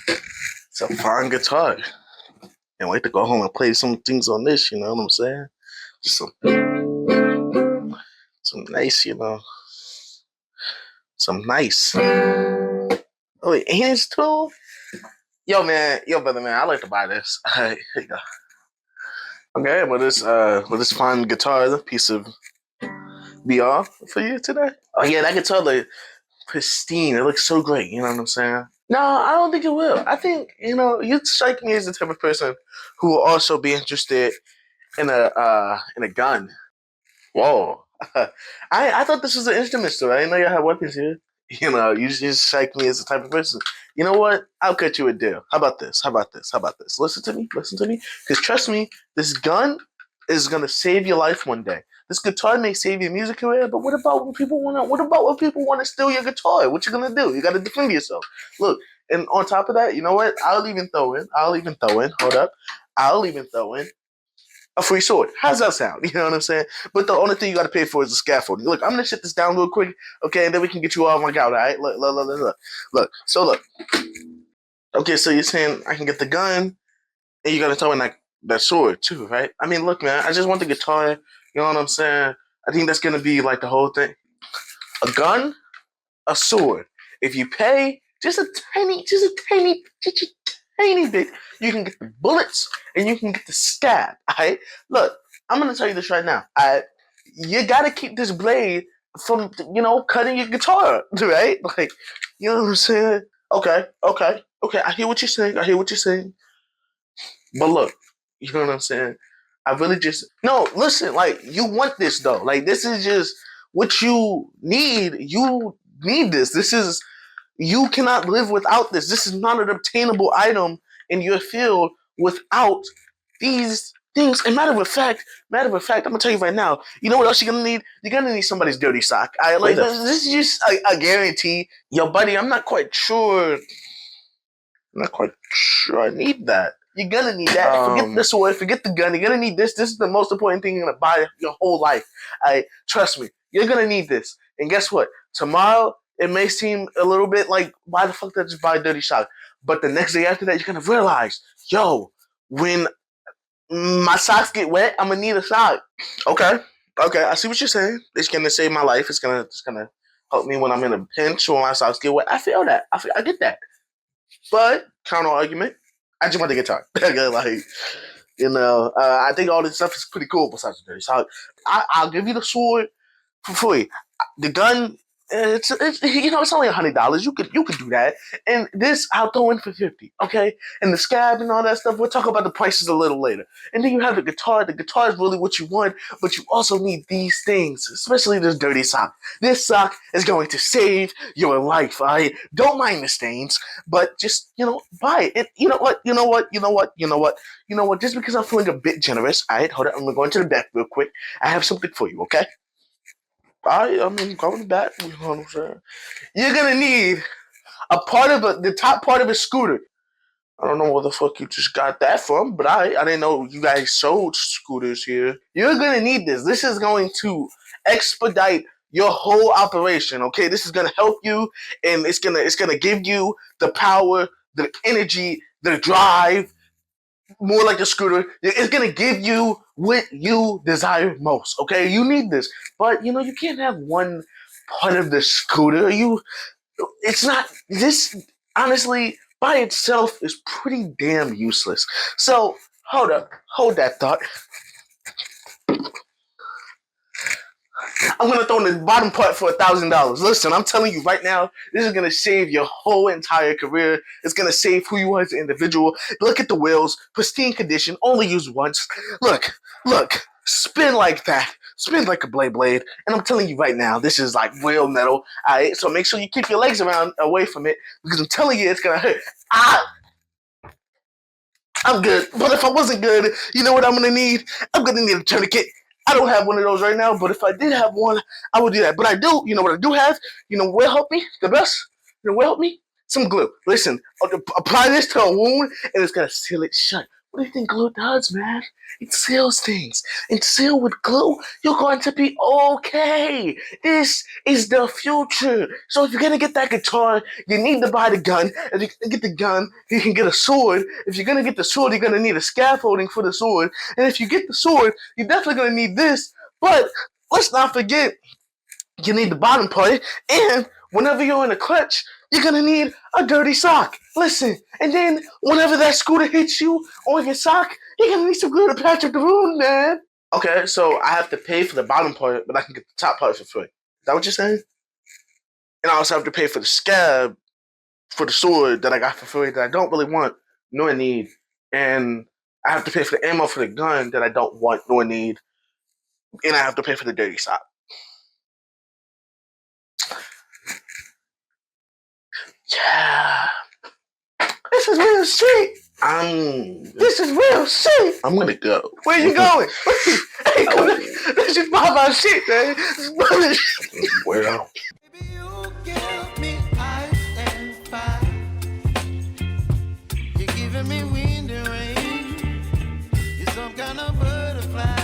It's a fine guitar. Can't wait to go home and play some things on this, you know what I'm saying? Just some nice, some nice. Oh, wait, hands too? Yo, man, yo, brother, man, I like to buy this. All right, here you go. Okay, with this fine guitar, piece of VR for you today. Oh yeah, that guitar like pristine. It looks so great. You know what I'm saying? No, I don't think it will. I think you strike me as the type of person who will also be interested in a gun. Whoa, I thought this was an instrument store. I didn't know y'all had weapons here. You just strike me as the type of person. You know what? I'll cut you a deal. How about this? How about this? How about this? Listen to me. Listen to me. Because trust me, this gun is gonna save your life one day. This guitar may save your music career, but what about when people wanna? What about when people wanna steal your guitar? What you gonna do? You gotta defend yourself. Look, and on top of that, you know what? I'll even throw in. I'll even throw in. Hold up. I'll even throw in a free sword. How's that sound? You know what I'm saying? But the only thing you got to pay for is the scaffolding. Look, I'm gonna shut this down real quick, okay, and then we can get you all my out. All right? Look. So look. Okay, so you're saying I can get the gun, and you're gonna tell me like that sword too, right? I mean, look, man, I just want the guitar. You know what I'm saying? I think that's gonna be like the whole thing. A gun, a sword. If you pay just a tiny bit, you can get the bullets and you can get the scab. Alright? Look, I'm gonna tell you this right now. Alright? You gotta keep this blade from cutting your guitar, right? Like, you know what I'm saying? Okay. I hear what you're saying. I hear what you're saying. But look, you know what I'm saying? I really just no. Listen, like you want this though. Like this is just what you need. You need this. This is you cannot live without this. This is not an obtainable item in your field without these things. And matter of fact, I'm gonna tell you right now. You know what else you're gonna need? You're gonna need somebody's dirty sock. I like this is just a guarantee. Yo, buddy, I'm not quite sure. I'm not quite sure I need that. You're gonna need that. Forget the sword, forget the gun. You're gonna need this. This is the most important thing you're gonna buy your whole life. I trust me. You're gonna need this. And guess what? Tomorrow it may seem a little bit like why the fuck did I just buy a dirty sock? But the next day after that, you're gonna realize, yo, when my socks get wet, I'm gonna need a sock. Okay, I see what you're saying. It's gonna save my life. It's gonna help me when I'm in a pinch or when my socks get wet. I feel that. I get that. But counter argument, I just want the guitar. Like, I think all this stuff is pretty cool besides the dirty sock. I'll give you the sword for free. The gun, it's only $100. You could do that, and this I'll throw in for 50. Okay, and the scab and all that stuff. We'll talk about the prices a little later. And then you have the guitar. The guitar is really what you want, but you also need these things, especially this dirty sock. This sock is going to save your life. All right, don't mind the stains, but just buy it. You know what? Just because I'm feeling a bit generous, all right, hold on. I'm gonna go into the back real quick. I have something for you. Okay. I mean, going back, you know what I'm saying? You're gonna need the top part of a scooter. I don't know where the fuck you just got that from, but I didn't know you guys sold scooters here. You're gonna need this. This is going to expedite your whole operation. Okay, this is gonna help you, and it's gonna give you the power, the energy, the drive, more like a scooter. It's gonna give you what you desire most. Okay, you need this, but you can't have one part of the scooter. It's not this. Honestly, by itself is pretty damn useless. So hold that thought. I'm gonna throw in the bottom part for $1,000. Listen, I'm telling you right now, this is gonna save your whole entire career. It's gonna save who you are as an individual. Look at the wheels, pristine condition, only used once. Look, spin like that. Spin like a blade. And I'm telling you right now, this is like real metal. Alright, so make sure you keep your legs away from it, because I'm telling you it's gonna hurt. I'm good. But if I wasn't good, you know what I'm gonna need? I'm gonna need a tourniquet. I don't have one of those right now, but if I did have one, I would do that. But I do. You know what I do have? You know what help me the best? You know what help me? Some glue. Listen, I'll apply this to a wound, and it's gonna seal it shut What do you think glue does, man? It seals things. And seal with glue, you're going to be okay. This is the future. So if you're gonna get that guitar, you need to buy the gun. If you're gonna get the gun, you can get a sword. If you're gonna get the sword, you're gonna need a scaffolding for the sword. And if you get the sword, you're definitely gonna need this. But let's not forget, you need the bottom part. And whenever you're in a clutch, you're gonna need a dirty sock. Listen, and then whenever that scooter hits you on your sock, you're gonna need some glue to patch up the wound, man. Okay, so I have to pay for the bottom part, but I can get the top part for free. Is that what you're saying? And I also have to pay for the scab for the sword that I got for free that I don't really want nor need. And I have to pay for the ammo for the gun that I don't want nor need. And I have to pay for the dirty sock. Yeah. This is real shit. This is real shit. I'm gonna go. Where you going? Hey, let's just buy my shit, man. Well. Baby, you give me ice and fire. You're giving me wind and rain. You're some kind of butterfly.